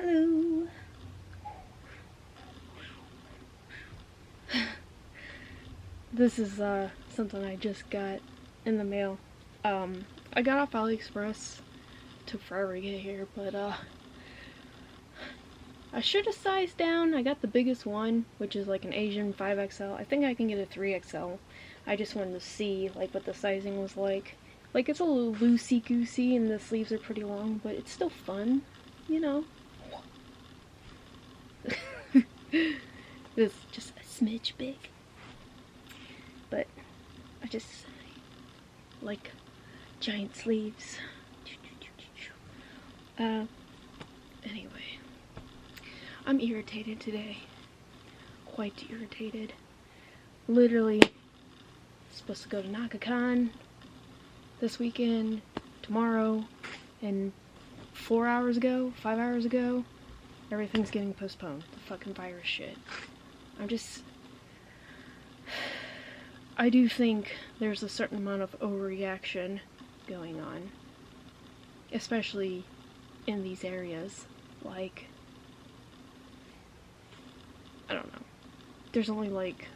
Hello. This is something I just got in the mail. I got off AliExpress. Took forever to get here, but I should have sized down. I got the biggest one, which is like an Asian 5XL. I think I can get a 3XL. I just wanted to see like what the sizing was like. Like, it's a little loosey-goosey and the sleeves are pretty long, but it's still fun, you know. It's just a smidge big. But I just like giant sleeves. Anyway, I'm irritated today. Quite irritated. Literally supposed to go to NagaCon this weekend, tomorrow, and 4 hours ago, 5 hours ago, everything's getting postponed. The fucking virus shit. I do think there's a certain amount of overreaction going on, especially in these areas. Like, I don't know. There's only like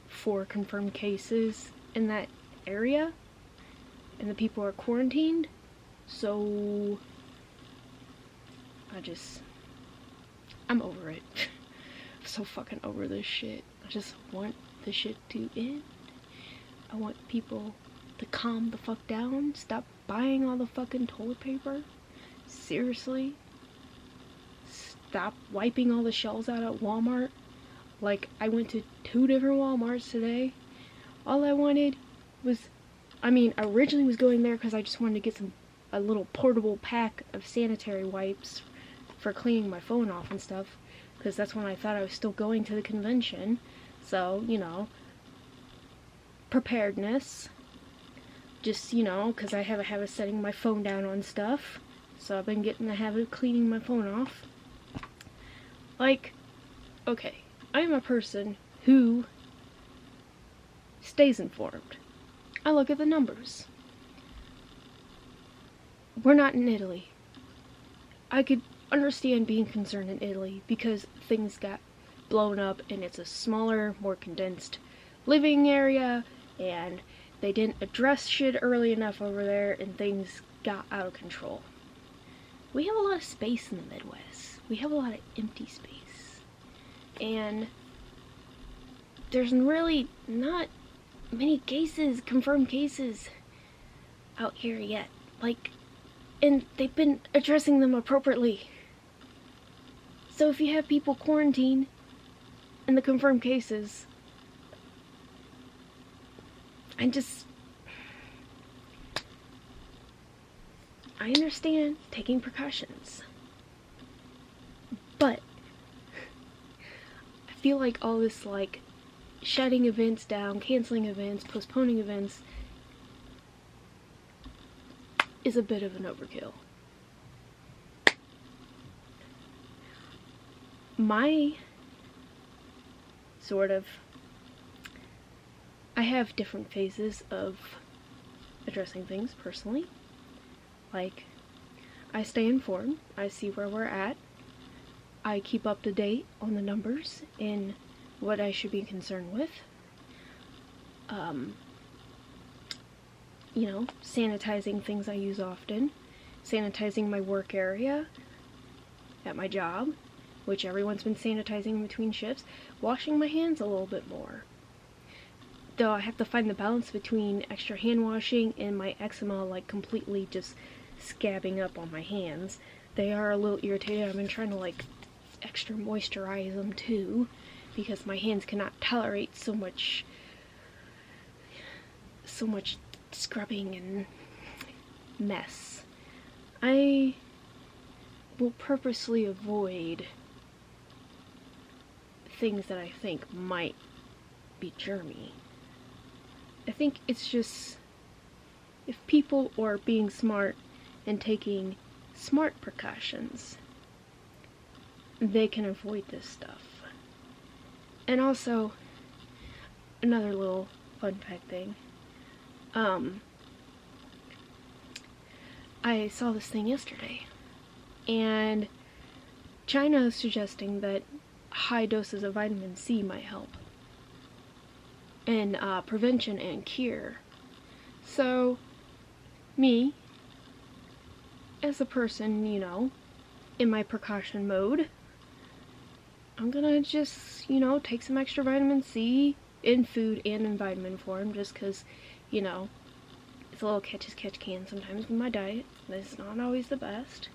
4 confirmed cases in that area, and the people are quarantined, so I'm over it. I'm so fucking over this shit. I just want the shit to end. I want people to calm the fuck down. Stop buying all the fucking toilet paper. Seriously. Stop wiping all the shelves out at Walmart. Like, I went to 2 different Walmarts today. All I wanted was, I originally was going there because I just wanted to get a little portable pack of sanitary wipes for cleaning my phone off and stuff, because that's when I thought I was still going to the convention. So, you know, preparedness. Just, you know, because I have a habit of setting my phone down on stuff. So I've been getting the habit of cleaning my phone off. Like, okay, I'm a person who stays informed. I look at the numbers. We're not in Italy. I could understand being concerned in Italy because things got blown up and it's a smaller, more condensed living area, and they didn't address shit early enough over there and things got out of control. We have a lot of space in the Midwest. We have a lot of empty space. And there's really not many cases, confirmed cases out here yet. Like, and they've been addressing them appropriately. So if you have people quarantined and the confirmed cases, I understand taking precautions, but I feel like all this, like, shutting events down, canceling events, postponing events is a bit of an overkill. I have different phases of addressing things personally. Like, I stay informed, I see where we're at, I keep up to date on the numbers and what I should be concerned with. You know, sanitizing things I use often, sanitizing my work area at my job, which everyone's been sanitizing between shifts, washing my hands a little bit more. Though I have to find the balance between extra hand washing and my eczema, like, completely just scabbing up on my hands. They are a little irritated. I've been trying to, like, extra moisturize them too, because my hands cannot tolerate so much scrubbing and mess. I will purposely avoid things that I think might be germy. I think it's just, if people are being smart and taking smart precautions, they can avoid this stuff. And also, another little fun fact thing. I saw this thing yesterday, and China is suggesting that high doses of vitamin C might help in prevention and cure. So, me, as a person, you know, in my precaution mode, I'm gonna just, you know, take some extra vitamin C in food and in vitamin form, just because, you know, it's a little catch as catch can sometimes with my diet. It's not always the best.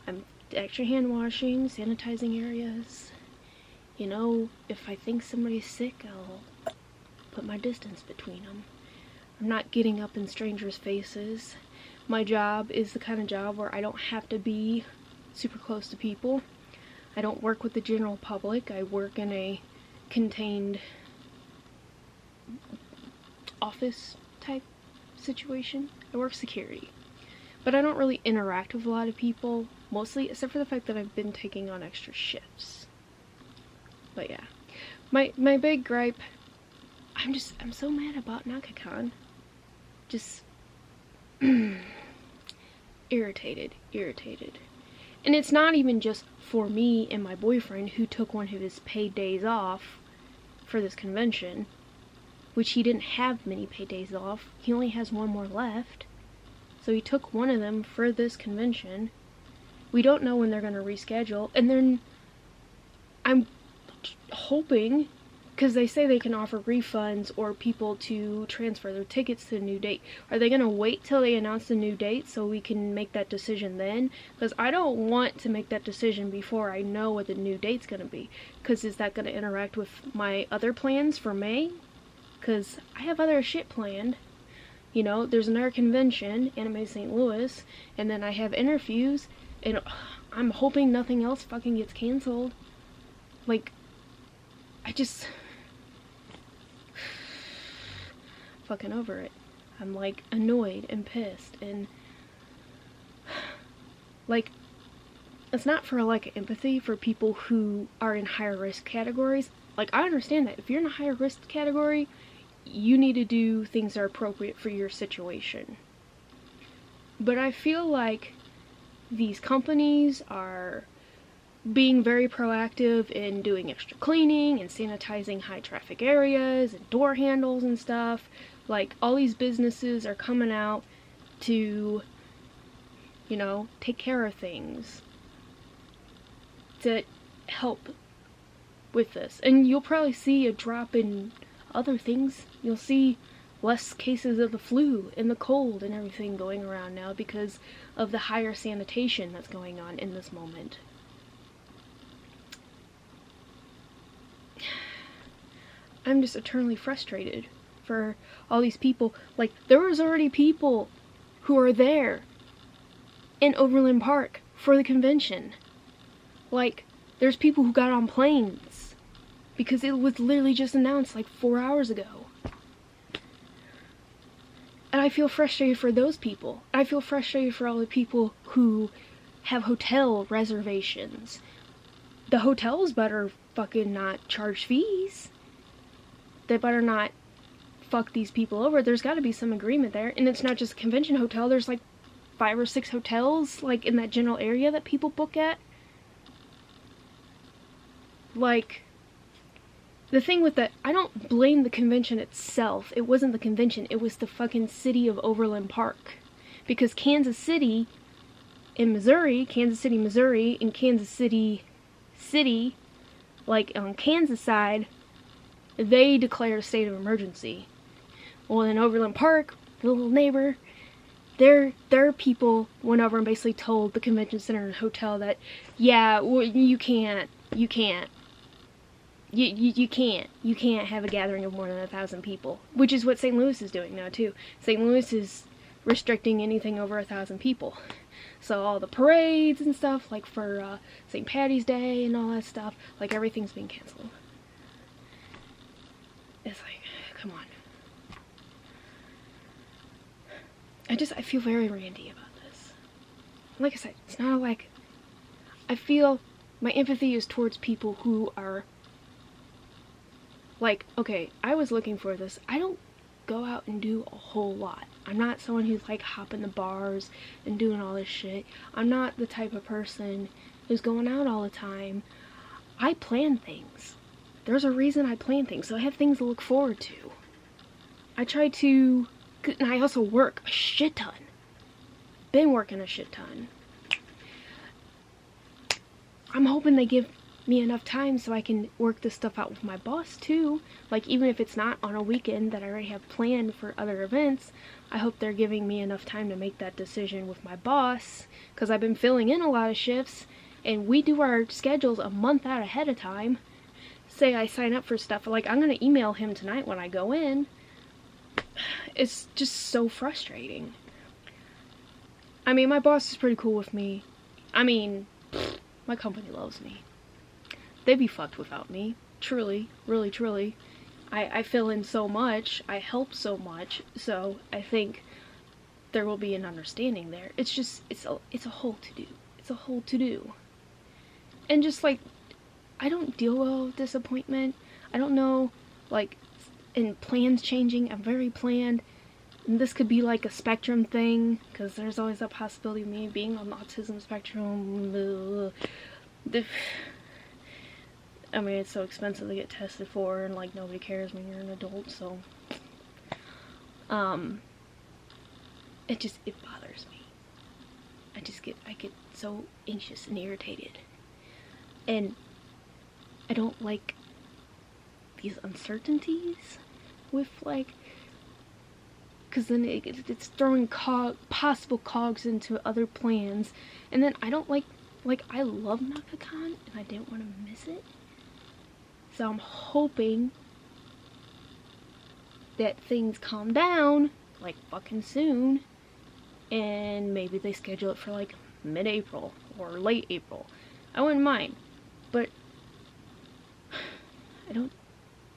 I'm extra hand washing, sanitizing areas. You know, if I think somebody's sick, I'll put my distance between them. I'm not getting up in strangers' faces. My job is the kind of job where I don't have to be super close to people. I don't work with the general public. I work in a contained office type situation. I work security. But I don't really interact with a lot of people, mostly, except for the fact that I've been taking on extra shifts. But yeah. My big gripe, I'm so mad about NakaCon. Just irritated. And it's not even just for me and my boyfriend, who took one of his paid days off for this convention, which he didn't have many paid days off. He only has one more left. So he took one of them for this convention. We don't know when they're going to reschedule. And then I'm hoping, because they say they can offer refunds or people to transfer their tickets to the new date. Are they going to wait till they announce the new date so we can make that decision then? Because I don't want to make that decision before I know what the new date's going to be. Because is that going to interact with my other plans for May? Because I have other shit planned. You know, there's another convention, Anime St. Louis, and then I have interviews, and I'm hoping nothing else fucking gets canceled. Like, I just... fucking over it. I'm, like, annoyed and pissed, and... like, it's not for a lack of empathy for people who are in higher risk categories. Like, I understand that. If you're in a higher risk category, you need to do things that are appropriate for your situation. But I feel like these companies are being very proactive in doing extra cleaning and sanitizing high traffic areas and door handles and stuff. Like, all these businesses are coming out to, you know, take care of things to help with this. And you'll probably see a drop in other things. You'll see less cases of the flu and the cold and everything going around now because of the higher sanitation that's going on in this moment. I'm just eternally frustrated for all these people. Like, there was already people who are there in Overland Park for the convention. Like, there's people who got on planes because it was literally just announced like 4 hours ago. And I feel frustrated for those people. I feel frustrated for all the people who have hotel reservations. The hotels better fucking not charge fees. They better not fuck these people over. There's gotta be some agreement there. And it's not just a convention hotel. There's like 5 or 6 hotels like in that general area that people book at. Like, the thing with that, I don't blame the convention itself. It wasn't the convention. It was the fucking city of Overland Park. Because Kansas City, Missouri, and Kansas City, like on Kansas side, they declared a state of emergency. Well, in Overland Park, the little neighbor, their people went over and basically told the convention center and hotel that, yeah, well, you can't have a gathering of more than 1,000 people, which is what St. Louis is doing now too. St. Louis is restricting anything over 1,000 people. So all the parades and stuff, like for St. Patty's Day and all that stuff, like everything's being canceled. It's like, come on. I feel very randy about this. Like I said, it's not like, I feel my empathy is towards people who are like, okay, I was looking for this. I don't go out and do a whole lot. I'm not someone who's like hopping the bars and doing all this shit. I'm not the type of person who's going out all the time. I plan things. There's a reason I plan things, so I have things to look forward to. I try to, and I also work a shit ton. Been working a shit ton. I'm hoping they give me enough time so I can work this stuff out with my boss too. Like, even if it's not on a weekend that I already have planned for other events, I hope they're giving me enough time to make that decision with my boss, because I've been filling in a lot of shifts, and we do our schedules a month out ahead of time. Say I sign up for stuff, like, I'm gonna email him tonight when I go in. It's just so frustrating. I mean, my boss is pretty cool with me. I mean, my company loves me. They'd be fucked without me. Truly, really, truly. I fill in so much, I help so much, so I think there will be an understanding there. It's just, it's a whole to-do. It's a whole to-do. And just, like, I don't deal well with disappointment. I don't know, like, and plans changing. I'm very planned. And this could be like a spectrum thing, because there's always a possibility of me being on the autism spectrum. I mean, it's so expensive to get tested for, and like nobody cares when you're an adult, so it bothers me. I get so anxious and irritated, and I don't like these uncertainties with, like, because then it's throwing possible cogs into other plans, and then I don't like I love NakaCon and I didn't want to miss it. So I'm hoping that things calm down, like, fucking soon, and maybe they schedule it for, like, mid-April or late April. I wouldn't mind, but I don't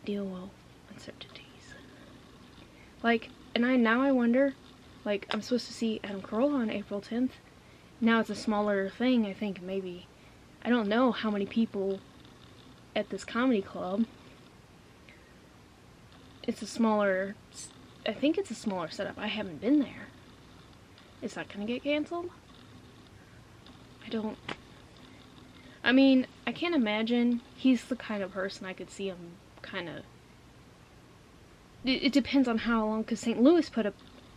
deal well with uncertainties. Like, and now I wonder, like, I'm supposed to see Adam Carolla on April 10th. Now it's a smaller thing, I think, maybe. I don't know how many people at this comedy club. It's a smaller, I think it's a smaller setup. I haven't been there. Is that gonna get canceled? I mean, I can't imagine. He's the kind of person I could see him kind of, it depends on how long, because St. Louis put up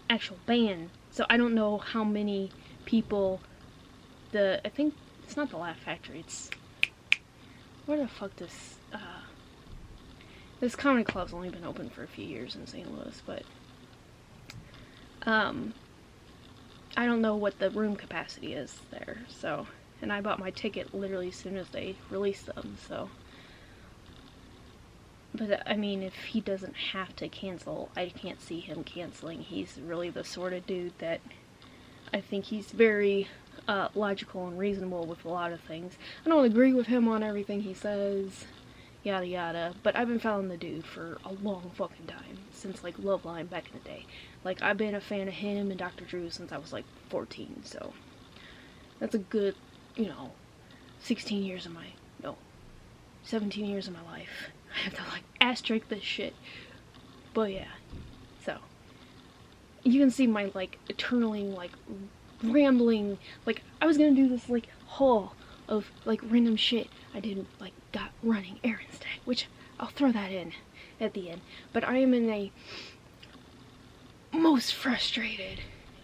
actual band, so I don't know how many people, I think it's not the Laugh Factory, it's, where the fuck this comedy club's only been open for a few years in St. Louis, but I don't know what the room capacity is there, so, and I bought my ticket literally as soon as they released them, so, but I mean, if he doesn't have to cancel, I can't see him canceling. He's really the sort of dude that, I think he's very logical and reasonable with a lot of things. I don't agree with him on everything he says, yada yada, but I've been following the dude for a long fucking time, since, like, Loveline back in the day. Like, I've been a fan of him and Dr. Drew since I was, like, 14, so that's a good, 17 years of my life. I have to, like, asterisk this shit, but yeah, so, you can see my, like, eternally, like, rambling, like, I was gonna do this, like, haul of, like, random shit I did, like, got running errands today, which I'll throw that in at the end, but I am in a most frustrated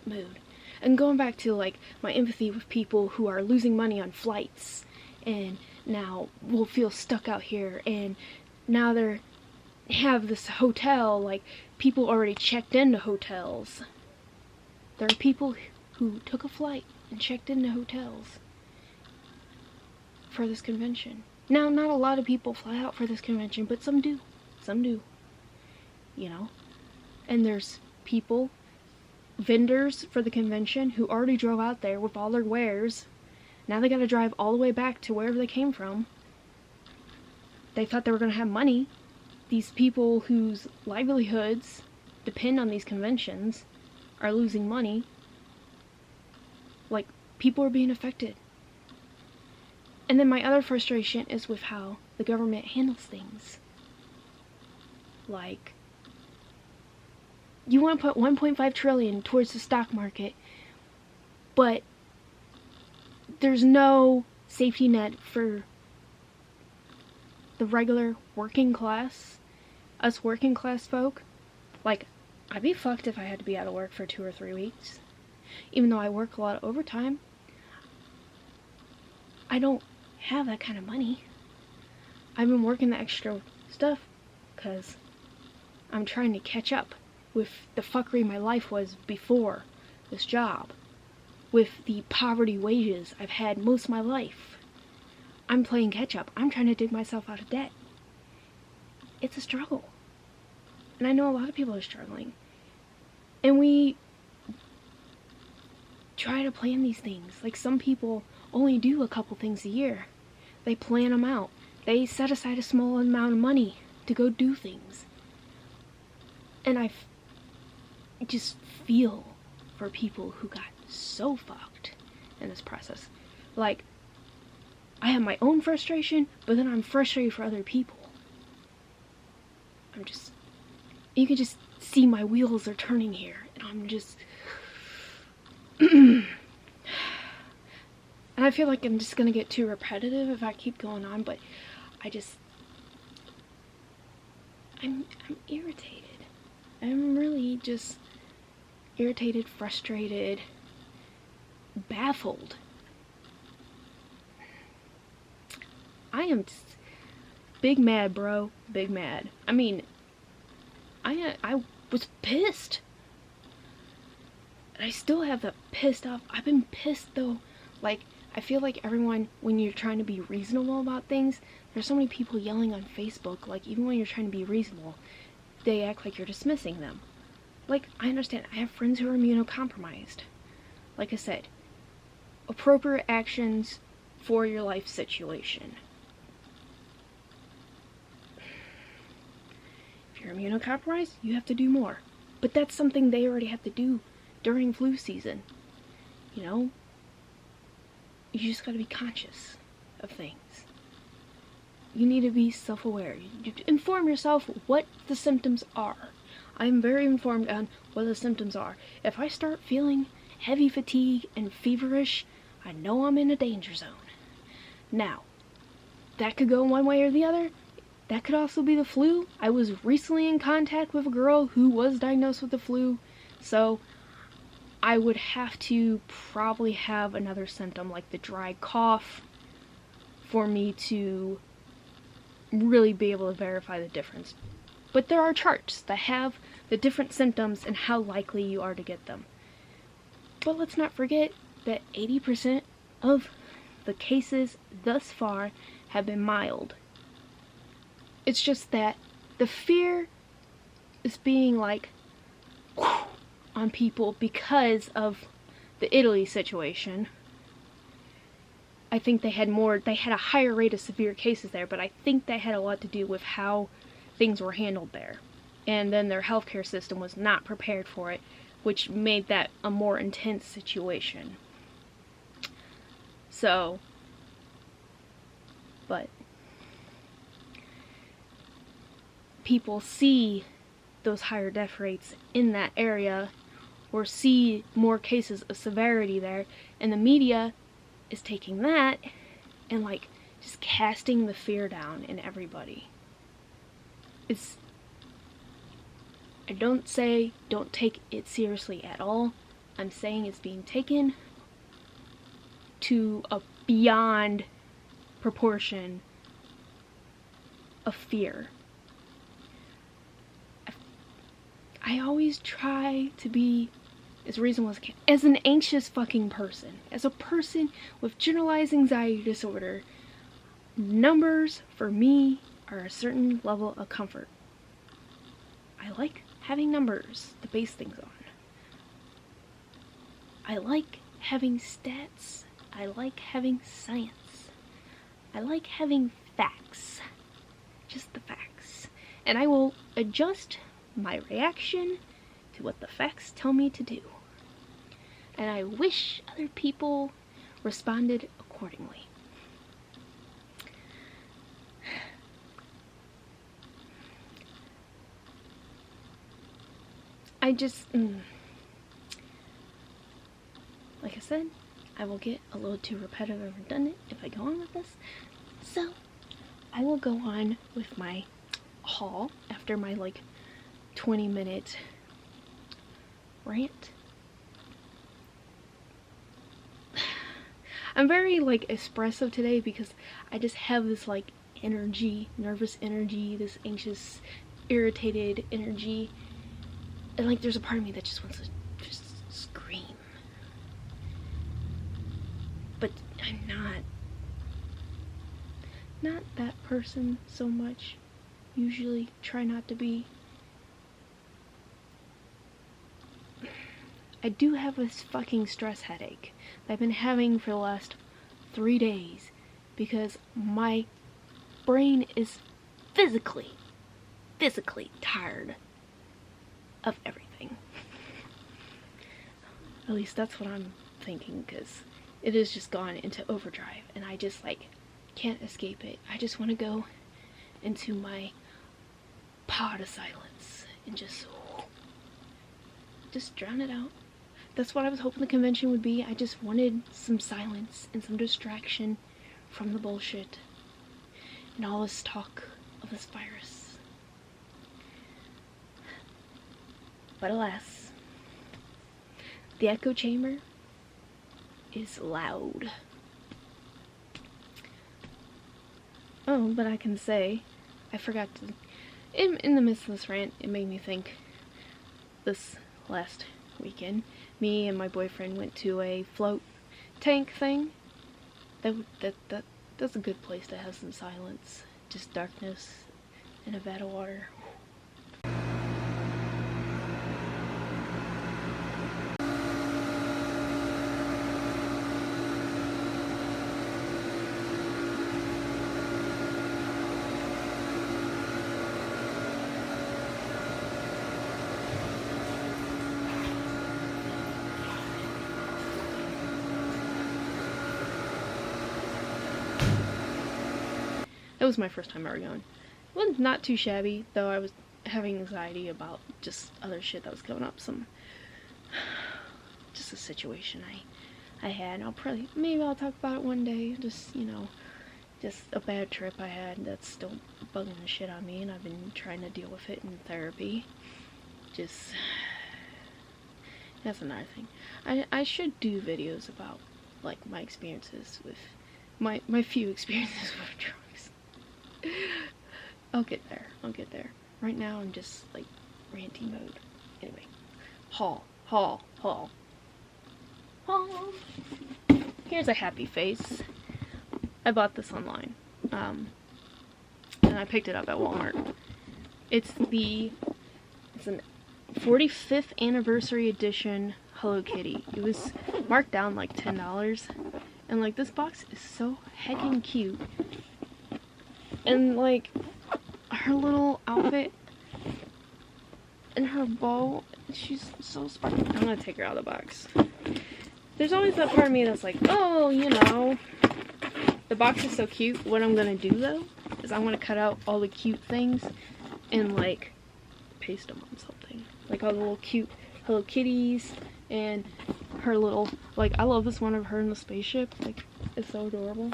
mood, and going back to, like, my empathy with people who are losing money on flights, and now will feel stuck out here, and now they're have this hotel, like, people already checked into hotels. There are people who took a flight and checked into hotels for this convention. Now, not a lot of people fly out for this convention, but some do. Some do. And there's people, vendors for the convention, who already drove out there with all their wares. Now they gotta drive all the way back to wherever they came from. They thought they were gonna have money. These people whose livelihoods depend on these conventions are losing money. Like, people are being affected. And then my other frustration is with how the government handles things. Like, you want to put 1.5 trillion towards the stock market, but there's no safety net for the regular working class, us working class folk. Like, I'd be fucked if I had to be out of work for 2 or 3 weeks. Even though I work a lot of overtime, I don't have that kind of money. I've been working the extra stuff because I'm trying to catch up with the fuckery my life was before this job, with the poverty wages I've had most of my life. I'm playing catch up. I'm trying to dig myself out of debt. It's a struggle. And I know a lot of people are struggling. And we try to plan these things. Like, some people only do a couple things a year. They plan them out. They set aside a small amount of money to go do things. And I just feel for people who got so fucked in this process. Like, I have my own frustration, but then I'm frustrated for other people. You can just see my wheels are turning here, and I'm just, and I feel like I'm just gonna get too repetitive if I keep going on, but I'm irritated. I'm really just irritated, frustrated, baffled. I am big mad, bro. Big mad. I mean, I was pissed. And I still have that pissed off. I've been pissed though. Like, I feel like everyone, when you're trying to be reasonable about things, there's so many people yelling on Facebook, like, even when you're trying to be reasonable, they act like you're dismissing them. Like, I understand. I have friends who are immunocompromised. Like I said, appropriate actions for your life situation. If you're immunocompromised, you have to do more. But that's something they already have to do during flu season. You know? You just gotta be conscious of things. You need to be self-aware. You inform yourself what the symptoms are. I'm very informed on what the symptoms are. If I start feeling heavy fatigue and feverish, I know I'm in a danger zone. Now, that could go one way or the other. That could also be the flu. I was recently in contact with a girl who was diagnosed with the flu, so I would have to probably have another symptom like the dry cough for me to really be able to verify the difference. But there are charts that have the different symptoms and how likely you are to get them. But let's not forget that 80% of the cases thus far have been mild. It's just that the fear is being like on people because of the Italy situation. I think they had a higher rate of severe cases there, but I think that had a lot to do with how things were handled there. And then their healthcare system was not prepared for it, which made that a more intense situation. So, but people see those higher death rates in that area, or see more cases of severity there, and the media is taking that and like just casting the fear down in everybody. I don't say don't take it seriously at all. I'm saying it's being taken to a beyond proportion of fear. I always try to be as reasonable as I can. As an anxious fucking person, as a person with generalized anxiety disorder, numbers for me are a certain level of comfort. I like having numbers to base things on. I like having stats. I like having science. I like having facts. Just the facts. And I will adjust my reaction to what the facts tell me to do. And I wish other people responded accordingly. I just, like I said, I will get a little too repetitive and redundant if I go on with this. So, I will go on with my haul after my, like, 20-minute rant. I'm very, like, expressive today because I just have this, like, energy, nervous energy, this anxious, irritated energy. And, like, there's a part of me that just wants to just scream. But I'm not that person so much. Usually try not to be. I do have this fucking stress headache that I've been having for the last 3 days because my brain is physically tired of everything. At least that's what I'm thinking, because it has just gone into overdrive and I just, like, can't escape it. I just want to go into my pod of silence and just drown it out. That's what I was hoping the convention would be. I just wanted some silence and some distraction from the bullshit and all this talk of this virus. But alas, the echo chamber is loud. Oh, but I can say, I forgot to, in the midst of this rant, it made me think this last weekend, me and my boyfriend went to a float tank thing. That's a good place to have some silence, just darkness and a vat of water. It was my first time ever going. It was not too shabby, though I was having anxiety about just other shit that was coming up. Just a situation I had. Maybe I'll talk about it one day. Just, you know, just a bad trip I had that's still bugging the shit out of me, and I've been trying to deal with it in therapy. That's another thing. I should do videos about, like, my experiences with, my few experiences with drugs. I'll get there. Right now I'm just, like, ranty mode. Anyway. Haul. Here's a happy face. I bought this online. And I picked it up at Walmart. It's an 45th anniversary edition Hello Kitty. It was marked down like $10. And, like, this box is so heckin' cute. And, like, her little outfit and her bow, she's so sparkly. I'm gonna take her out of the box. There's always that part of me that's like, oh, you know, the box is so cute. What I'm gonna do, though, is I'm gonna cut out all the cute things and, like, paste them on something. Like all the little cute Hello Kitties and her little, like, I love this one of her in the spaceship. Like, it's so adorable.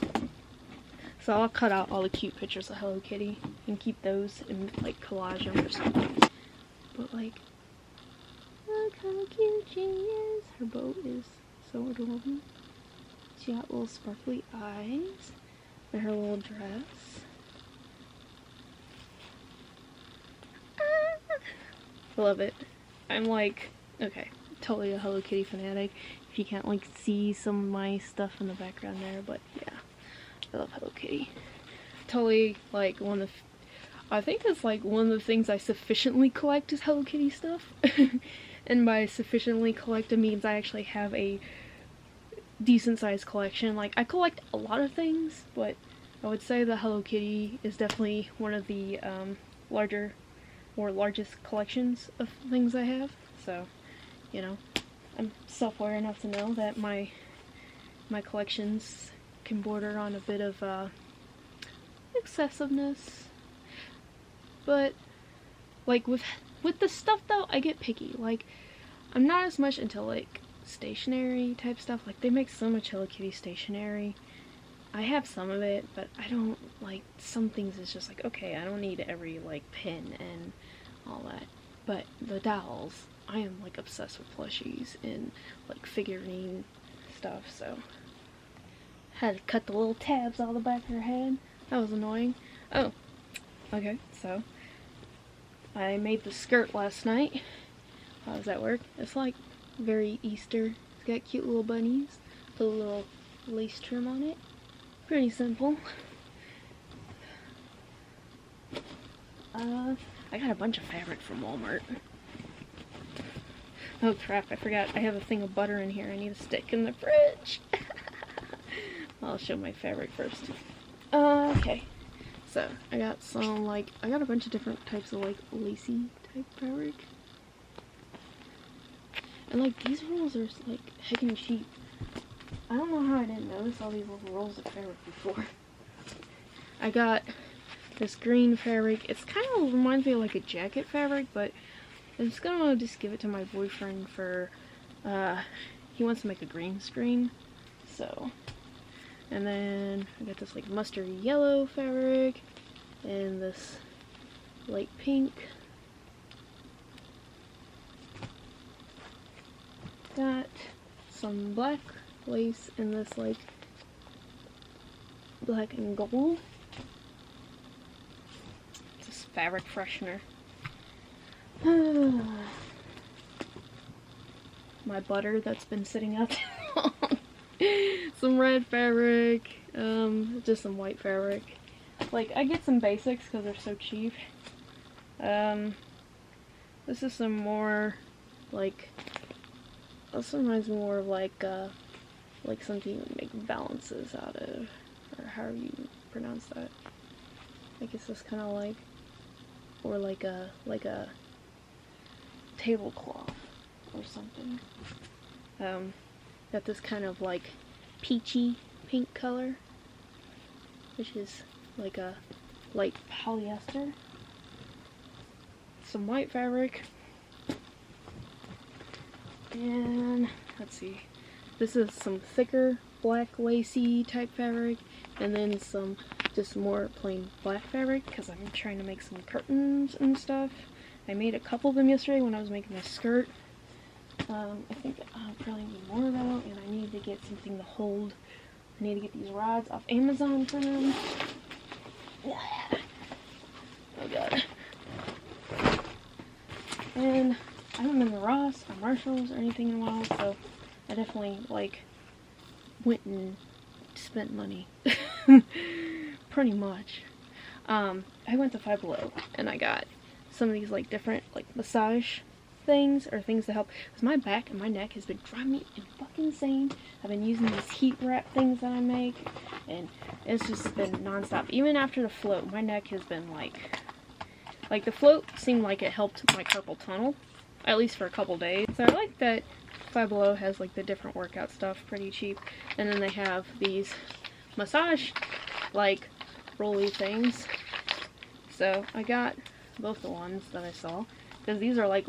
So I'll cut out all the cute pictures of Hello Kitty and keep those and, like, collage them or something. But, like, look how cute she is. Her boat is so adorable. She got little sparkly eyes and her little dress. I love it. I'm, like, okay, totally a Hello Kitty fanatic. If you can't, like, see some of my stuff in the background there, but yeah. I love Hello Kitty. Totally, like, I think it's, like, one of the things I sufficiently collect is Hello Kitty stuff. And by sufficiently collect, it means I actually have a decent sized collection. Like, I collect a lot of things, but I would say the Hello Kitty is definitely one of the largest collections of things I have. So, you know, I'm self-aware enough to know that my collections can border on a bit of excessiveness, but, like, with With the stuff though, I get picky. Like, I'm not as much into like stationery type stuff. Like, they make so much Hello Kitty stationery. I have some of it, but I don't like, some things it's just like, okay, I don't need every like pin and all that. But the dolls, I am like obsessed with plushies and like figurine stuff, so had to cut the little tabs out of the back of her head. That was annoying. Oh, okay, so I made the skirt last night. How does that work? It's like very Easter. It's got cute little bunnies, put a little lace trim on it. Pretty simple. I got a bunch of fabric from Walmart. Oh crap, I forgot. I have a thing of butter in here I need to stick in the fridge. I'll show my fabric first. Okay. So, I got some, like, I got a bunch of different types of, like, lacy type fabric. And, like, these rolls are, like, heckin' cheap. I don't know how I didn't notice all these little rolls of fabric before. I got this green fabric. It's kind of reminds me of, like, a jacket fabric, but I'm just gonna just give it to my boyfriend for, he wants to make a green screen, so. And then I got this like mustard yellow fabric and this light pink. Got some black lace in this like black and gold. This fabric freshener. My butter that's been sitting out too long. Some red fabric, just some white fabric. Like, I get some basics because they're so cheap. This is some more, like, this reminds me more of like something you would make balances out of, or however you pronounce that. I guess it's kind of like, or like a tablecloth or something. Got this kind of like peachy pink color, which is like a light polyester. Some white fabric, and let's see, this is some thicker black lacy type fabric, and then some just more plain black fabric because I'm trying to make some curtains and stuff. I made a couple of them yesterday when I was making my skirt. I think I'll probably need more though, and I need to get something to hold. I need to get these rods off Amazon for them. Oh god. And I haven't been to Ross or Marshalls or anything in a while, so I definitely like went and spent money. Pretty much. I went to Five Below and I got some of these like different like massage things or things to help, because my back and my neck has been driving me fucking insane. I've been using these heat wrap things that I make, and it's just been non-stop. Even after the float, my neck has been like the float seemed like it helped my carpal tunnel, at least for a couple days. So I like that Five Below has like the different workout stuff pretty cheap, and then they have these massage like rolly things. So I got both the ones that I saw, because these are like,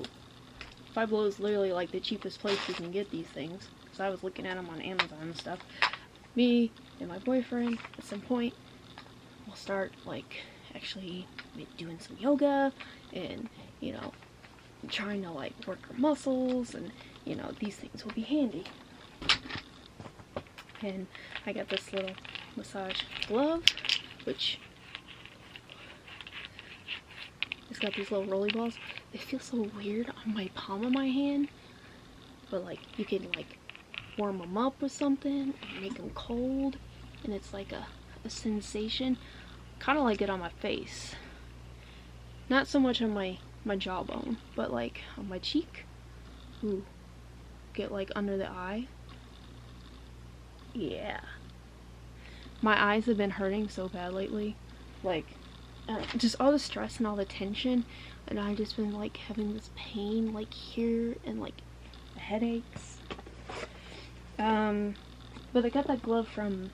Five Below is literally like the cheapest place you can get these things. So I was looking at them on Amazon and stuff. Me and my boyfriend at some point will start like actually doing some yoga and, you know, trying to like work our muscles, and you know, these things will be handy. And I got this little massage glove, which it's got these little rolly balls. They feel so weird on my palm of my hand, but like you can like warm them up with something and make them cold, and it's like a sensation, kind of like it on my face. Not so much on my jawbone, but like on my cheek. Ooh, get like under the eye. Yeah, my eyes have been hurting so bad lately, like just all the stress and all the tension, and I've just been like having this pain like here and like headaches. But I got that glove from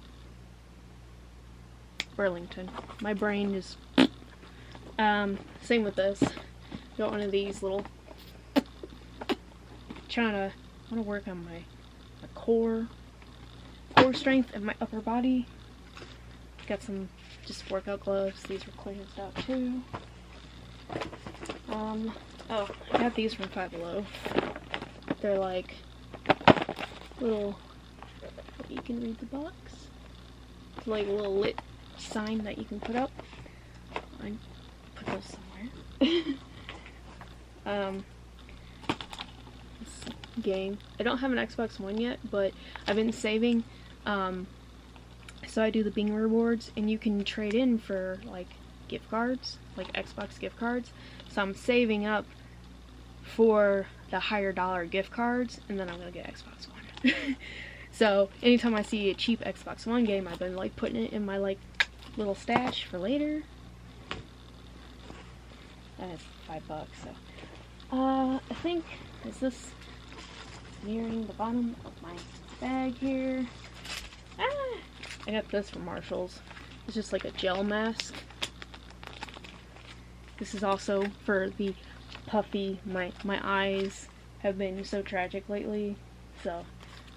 Burlington. My brain is same with this. Got one of these little, I want to work on my core strength and my upper body. Got some just workout gloves. These were clearanced out too. Oh, I got these from Five Below. They're like little, you can read the box. It's like a little lit sign that you can put up. I put those somewhere. This game. I don't have an Xbox One yet, but I've been saving. So I do the Bing rewards, and you can trade in for like gift cards, like Xbox gift cards. So I'm saving up for the higher dollar gift cards, and then I'm gonna get Xbox One. So anytime I see a cheap Xbox One game, I've been like putting it in my like little stash for later. And it's $5, so I think is this nearing the bottom of my bag here. I got this from Marshall's. It's just like a gel mask. This is also for the puffy. My eyes have been so tragic lately, so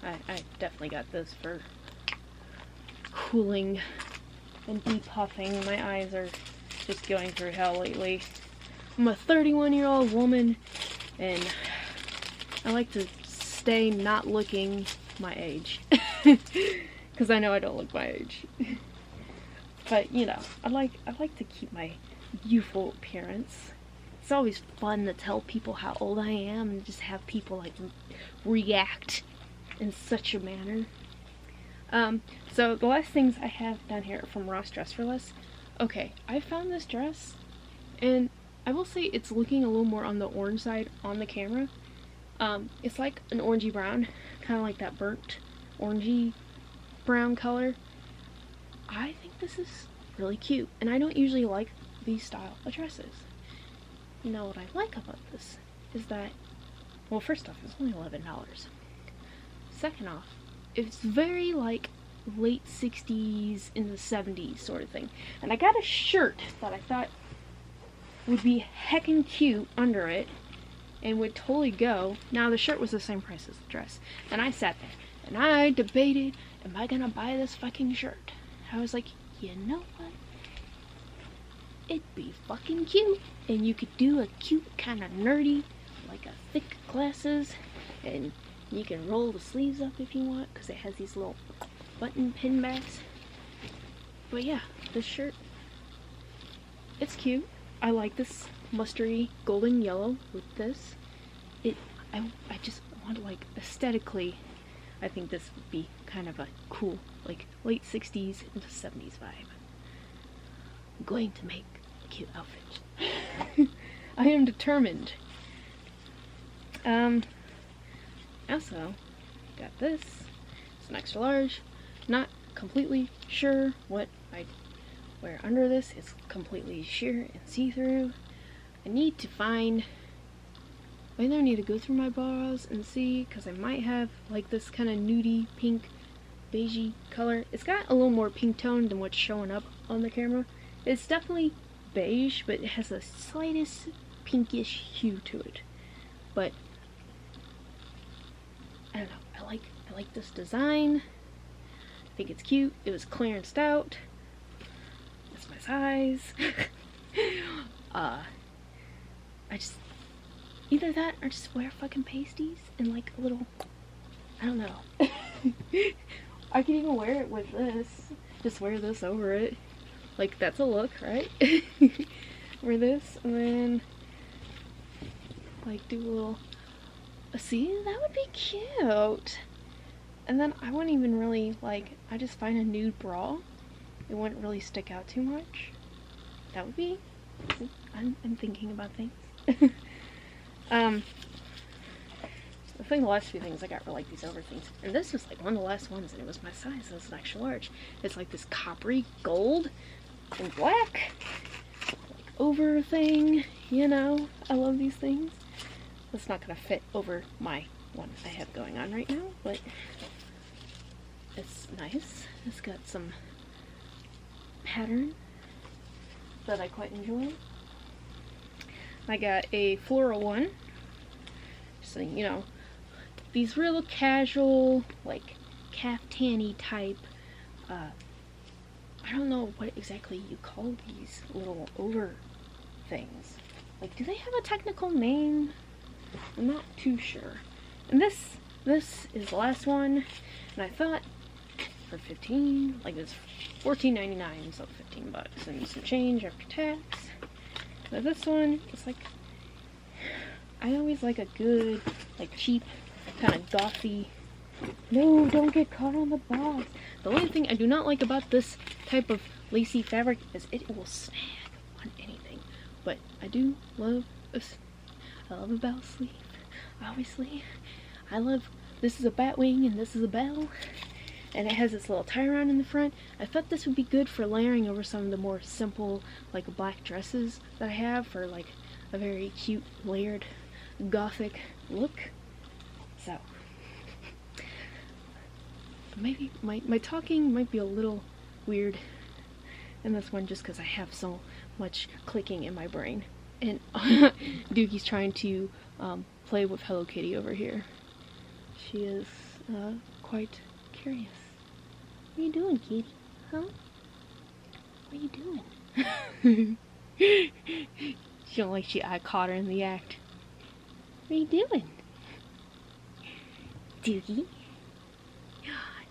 I definitely got this for cooling and depuffing. My eyes are just going through hell lately. I'm a 31-year-old woman, and I like to stay not looking my age. Because I know I don't look my age. But, you know, I like to keep my youthful appearance. It's always fun to tell people how old I am and just have people, like, react in such a manner. So the last things I have down here are from Ross Dress for Less. Okay, I found this dress, and I will say it's looking a little more on the orange side on the camera. It's like an orangey brown, kind of like that burnt orangey brown color. I think this is really cute, and I don't usually like these style of dresses. You know what I like about this is that, well, first off, it's only $11. Second off, it's very like late 60s into 70s sort of thing. And I got a shirt that I thought would be heckin' cute under it and would totally go. Now the shirt was the same price as the dress, and I sat there and I debated, am I gonna buy this fucking shirt? I was like, you know what? It'd be fucking cute, and you could do a cute kind of nerdy, like a thick glasses, and you can roll the sleeves up if you want, because it has these little button pin backs. But yeah, this shirt, it's cute. I like this mustardy golden yellow with this. I just want to, like, aesthetically, I think this would be kind of a cool, like, late 60s into 70s vibe. I'm going to make a cute outfit. I am determined. Also, got this. It's an extra large. Not completely sure what I'd wear under this. It's completely sheer and see-through. I need to find... I either need to go through my bras and see, because I might have like this kind of nudie pink beigey color. It's got a little more pink tone than what's showing up on the camera. It's definitely beige, but it has the slightest pinkish hue to it. But I don't know, I like this design. I think it's cute. It was clearanced out. That's my size. I just, either that or just wear fucking pasties and like a little, I don't know. I could even wear it with this. Just wear this over it. Like, that's a look, right? Wear this and then like do a little, see, that would be cute. And then I wouldn't even really, like, I just find a nude bra. It wouldn't really stick out too much. That would be, I'm thinking about things. I think the last few things I got were like these over things. And this was like one of the last ones, and it was my size. It was an extra large. It's like this coppery gold and black, like, over thing, you know. I love these things. It's not gonna fit over my one I have going on right now, but it's nice. It's got some pattern that I quite enjoy. I got a floral one. So, you know, these real casual, like, caftany type, I don't know what exactly you call these little over things. Like, do they have a technical name? I'm not too sure. And this is the last one, and I thought for 15, like, it's $14.99, so 15 bucks and some change after tax. But this one, it's like, I always like a good, like, cheap, kind of gothy. No, don't get caught on the box. The only thing I do not like about this type of lacy fabric is it will snag on anything. But I do love I love a bell sleeve, obviously. I love, this is a bat wing and this is a bell. And it has this little tie around in the front. I thought this would be good for layering over some of the more simple, like, black dresses that I have for, like, a very cute, layered, gothic look. So, maybe my talking might be a little weird in this one just because I have so much clicking in my brain. And Dookie's trying to play with Hello Kitty over here. She is quite curious. What are you doing, kitty? Huh? What are you doing? She don't like I caught her in the act. What are you doing? Dookie?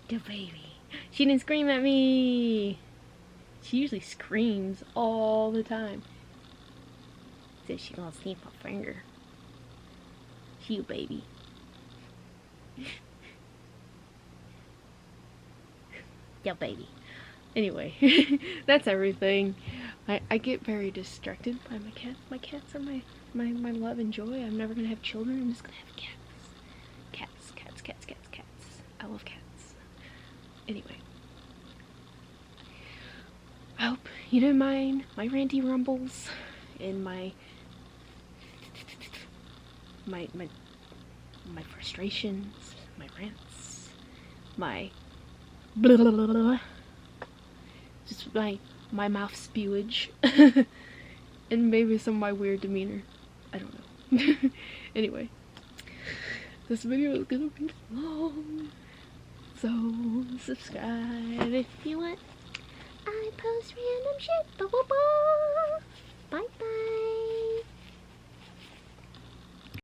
The baby. She didn't scream at me. She usually screams all the time. Says she gonna snip her finger. You baby. Yeah, baby. Anyway, that's everything. I get very distracted by my cats. My cats are my love and joy. I'm never gonna have children. I'm just gonna have cats. Cats. I love cats. Anyway. I hope you didn't mind my ranty rumbles and my frustrations, my rants, my blah, blah, blah, blah, just my mouth spewage, and maybe some of my weird demeanor. I don't know. Anyway, this video is gonna be long, so subscribe if you want. I post random shit. Bye bye.